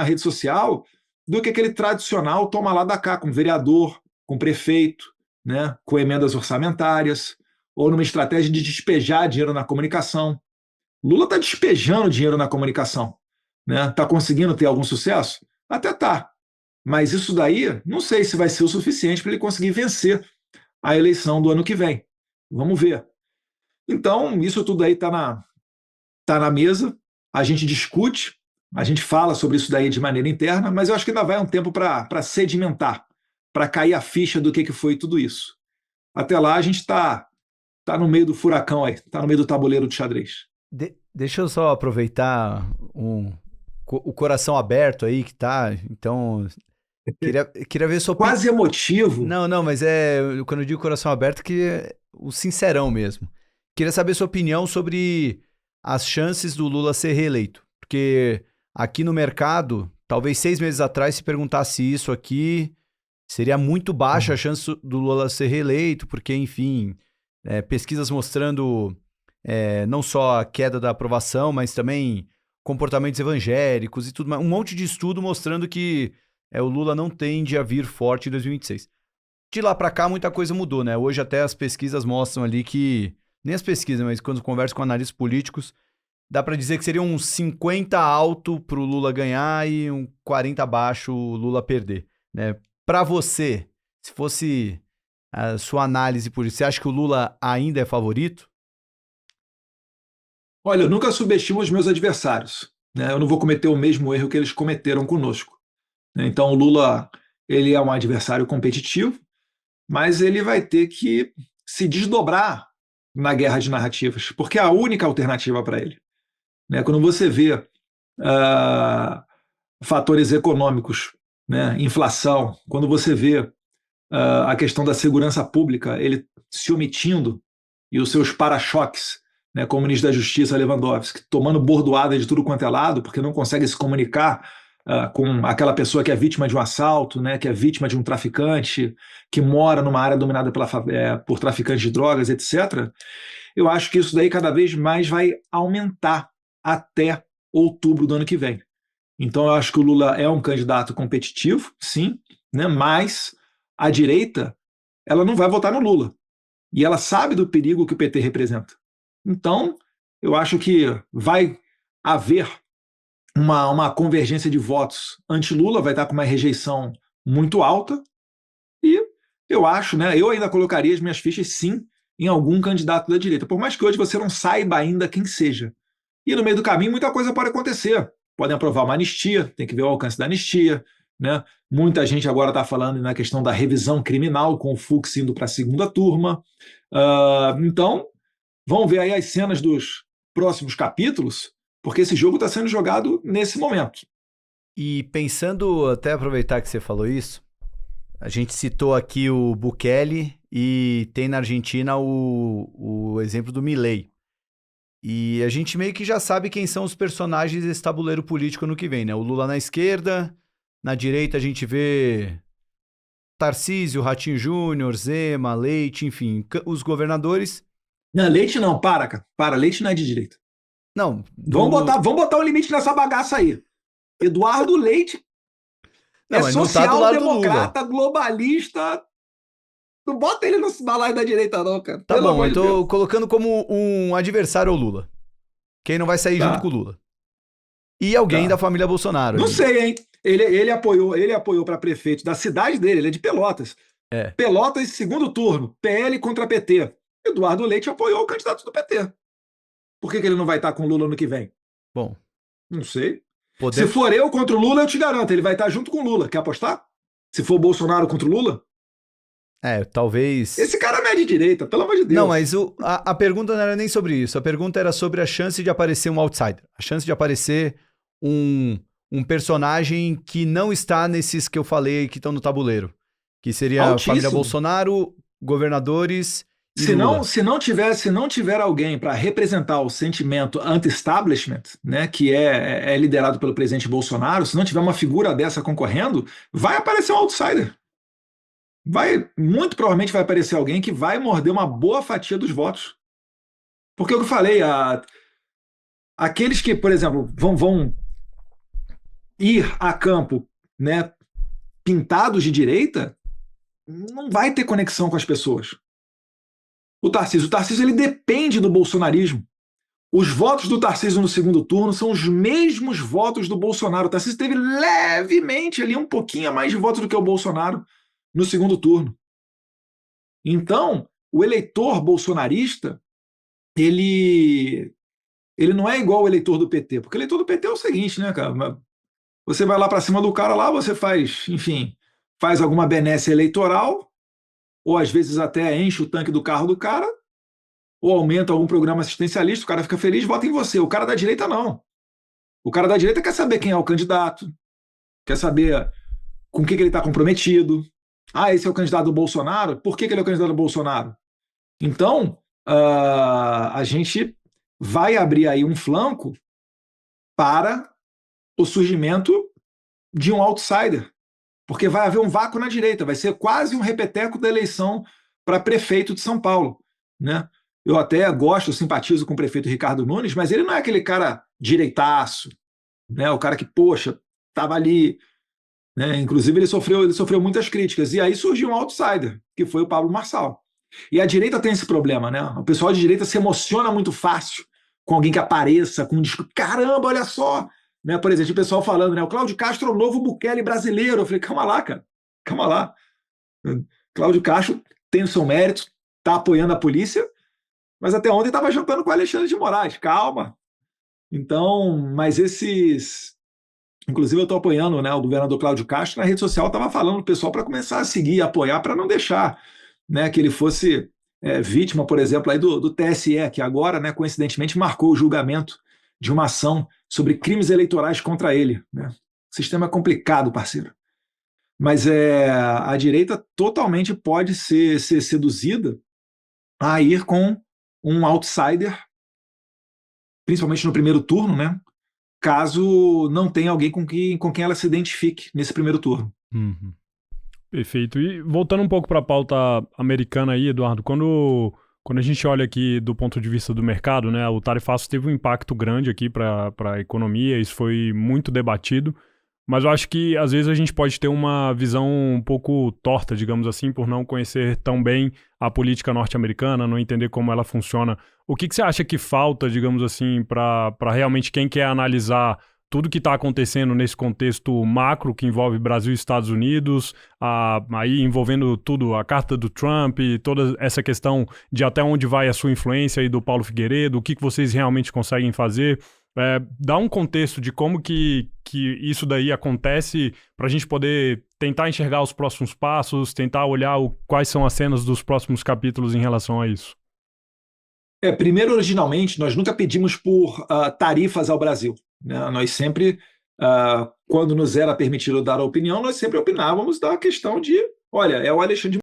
rede social do que aquele tradicional toma lá da cá, com vereador, com prefeito, né, com emendas orçamentárias, ou numa estratégia de despejar dinheiro na comunicação. Lula está despejando dinheiro na comunicação. Está conseguindo ter algum sucesso? Até tá. Mas isso daí, não sei se vai ser o suficiente para ele conseguir vencer a eleição do ano que vem. Vamos ver. Então, isso tudo aí tá na mesa, a gente discute, a gente fala sobre isso daí de maneira interna, mas eu acho que ainda vai um tempo para sedimentar, para cair a ficha do que foi tudo isso. Até lá, a gente está no meio do furacão aí, está no meio do tabuleiro de xadrez. Deixa eu só aproveitar o coração aberto aí que tá. Então, queria ver sua opinião. Quase emotivo. Não, mas quando eu digo coração aberto, que é o sincerão mesmo. Queria saber sua opinião sobre as chances do Lula ser reeleito. Porque aqui no mercado, talvez 6 meses atrás, se perguntasse isso aqui, seria muito baixa a chance do Lula ser reeleito, porque, enfim, pesquisas mostrando não só a queda da aprovação, mas também comportamentos evangélicos e tudo mais. Um monte de estudo mostrando que o Lula não tende a vir forte em 2026. De lá pra cá, muita coisa mudou, né? Hoje até as pesquisas mostram ali que... Nem as pesquisas, mas quando converso com analistas políticos, dá pra dizer que seria um 50 alto pro Lula ganhar e um 40 baixo o Lula perder, né? Pra você, se fosse a sua análise por isso, você acha que o Lula ainda é favorito? Olha, eu nunca subestimo os meus adversários. Né? Eu não vou cometer o mesmo erro que eles cometeram conosco. Então, o Lula, ele é um adversário competitivo, mas ele vai ter que se desdobrar na guerra de narrativas, porque é a única alternativa para ele. Né? Quando você vê fatores econômicos, né? Inflação, quando você vê a questão da segurança pública, ele se omitindo, e os seus para-choques, né, como o ministro da Justiça, Lewandowski, tomando bordoada de tudo quanto é lado, porque não consegue se comunicar com aquela pessoa que é vítima de um assalto, né, que é vítima de um traficante, que mora numa área dominada por traficantes de drogas, etc., eu acho que isso daí cada vez mais vai aumentar até outubro do ano que vem. Então eu acho que o Lula é um candidato competitivo, sim, né, mas a direita ela não vai votar no Lula. E ela sabe do perigo que o PT representa. Então, eu acho que vai haver uma convergência de votos anti-Lula, vai estar com uma rejeição muito alta, e eu acho, né, eu ainda colocaria as minhas fichas, sim, em algum candidato da direita, por mais que hoje você não saiba ainda quem seja. E no meio do caminho muita coisa pode acontecer. Podem aprovar uma anistia, tem que ver o alcance da anistia, né? Muita gente agora está falando na questão da revisão criminal, com o Fux indo para a segunda turma. Então, vamos ver aí as cenas dos próximos capítulos, porque esse jogo está sendo jogado nesse momento. E pensando, até aproveitar que você falou isso, a gente citou aqui o Bukele e tem na Argentina o exemplo do Milei. E a gente meio que já sabe quem são os personagens desse tabuleiro político no que vem, né? O Lula na esquerda, na direita a gente vê Tarcísio, Ratinho Júnior, Zema, Leite, enfim, os governadores. Não, Leite não, cara. Leite não é de direita. Não. Vamos botar um limite nessa bagaça aí. Eduardo Leite não, mas não tá do lado do Lula. Social-democrata, globalista. Não bota ele no balaio da direita, não, cara. Tá bom, eu tô colocando como um adversário ao Lula. Quem não vai sair junto com o Lula. E alguém da família Bolsonaro. Não sei, hein? Ele apoiou para prefeito da cidade dele, ele é de Pelotas. Pelotas, segundo turno, PL contra PT. Eduardo Leite apoiou o candidato do PT. Por que ele não vai estar com o Lula no que vem? Bom. Não sei. Se for eu contra o Lula, eu te garanto, ele vai estar junto com o Lula. Quer apostar? Se for Bolsonaro contra o Lula? Talvez... Esse cara não é de direita, pelo amor de Deus. Não, mas a pergunta não era nem sobre isso. A pergunta era sobre a chance de aparecer um outsider. A chance de aparecer um personagem que não está nesses que eu falei que estão no tabuleiro. Que seria altíssimo. A família Bolsonaro, governadores e Lula. Se não tiver alguém para representar o sentimento anti-establishment, né, que é liderado pelo presidente Bolsonaro, se não tiver uma figura dessa concorrendo, vai aparecer um outsider. Muito provavelmente vai aparecer alguém que vai morder uma boa fatia dos votos. Porque eu falei, aqueles que, por exemplo, vão ir a campo, né, pintados de direita, não vai ter conexão com as pessoas. O Tarcísio ele depende do bolsonarismo. Os votos do Tarcísio no segundo turno são os mesmos votos do Bolsonaro. O Tarcísio teve levemente ali um pouquinho a mais de votos do que o Bolsonaro no segundo turno. Então, o eleitor bolsonarista, ele não é igual ao eleitor do PT, porque o eleitor do PT é o seguinte, né, cara? Você vai lá para cima do cara lá, você faz, enfim, faz alguma benesse eleitoral, ou às vezes até enche o tanque do carro do cara, ou aumenta algum programa assistencialista, o cara fica feliz, vota em você. O cara da direita não. O cara da direita quer saber quem é o candidato, quer saber com o que ele está comprometido. Ah, esse é o candidato do Bolsonaro? Por que ele é o candidato do Bolsonaro? Então, a gente vai abrir aí um flanco para o surgimento de um outsider, porque vai haver um vácuo na direita, vai ser quase um repeteco da eleição para prefeito de São Paulo, né? Eu até gosto, simpatizo com o prefeito Ricardo Nunes, mas ele não é aquele cara direitaço, né? O cara que, poxa, estava ali, né? Inclusive ele sofreu muitas críticas, e aí surgiu um outsider, que foi o Pablo Marçal. E a direita tem esse problema, né? O pessoal de direita se emociona muito fácil com alguém que apareça, com um discurso, caramba, olha só, né? Por exemplo, o pessoal falando, né? O Cláudio Castro é o novo Bukele brasileiro. Eu falei, calma lá, cara, calma lá. Cláudio Castro tem o seu mérito, está apoiando a polícia, mas até ontem estava jantando com o Alexandre de Moraes. Calma. Então, mas esses. Inclusive, eu estou apoiando, né, o governador Cláudio Castro na rede social, estava falando para o pessoal para começar a seguir e apoiar, para não deixar, né, que ele fosse vítima, por exemplo, aí do TSE, que agora, né, coincidentemente, marcou o julgamento de uma ação sobre crimes eleitorais contra ele. Né? O sistema é complicado, parceiro. Mas a direita totalmente pode ser seduzida a ir com um outsider, principalmente no primeiro turno, né? Caso não tenha alguém com quem ela se identifique nesse primeiro turno. Uhum. Perfeito. E voltando um pouco para a pauta americana aí, Eduardo, quando a gente olha aqui do ponto de vista do mercado, né, o tarifaço teve um impacto grande aqui para a economia, isso foi muito debatido, mas eu acho que às vezes a gente pode ter uma visão um pouco torta, digamos assim, por não conhecer tão bem a política norte-americana, não entender como ela funciona. O que você acha que falta, digamos assim, para realmente quem quer analisar tudo que está acontecendo nesse contexto macro que envolve Brasil e Estados Unidos, aí envolvendo tudo, a carta do Trump, toda essa questão de até onde vai a sua influência aí do Paulo Figueiredo, o que vocês realmente conseguem fazer? Dá um contexto de como que isso daí acontece para a gente poder tentar enxergar os próximos passos, tentar olhar quais são as cenas dos próximos capítulos em relação a isso. Primeiro, originalmente, nós nunca pedimos por tarifas ao Brasil. Né? Nós sempre, quando nos era permitido dar a opinião, nós sempre opinávamos da questão de, olha, é o Alexandre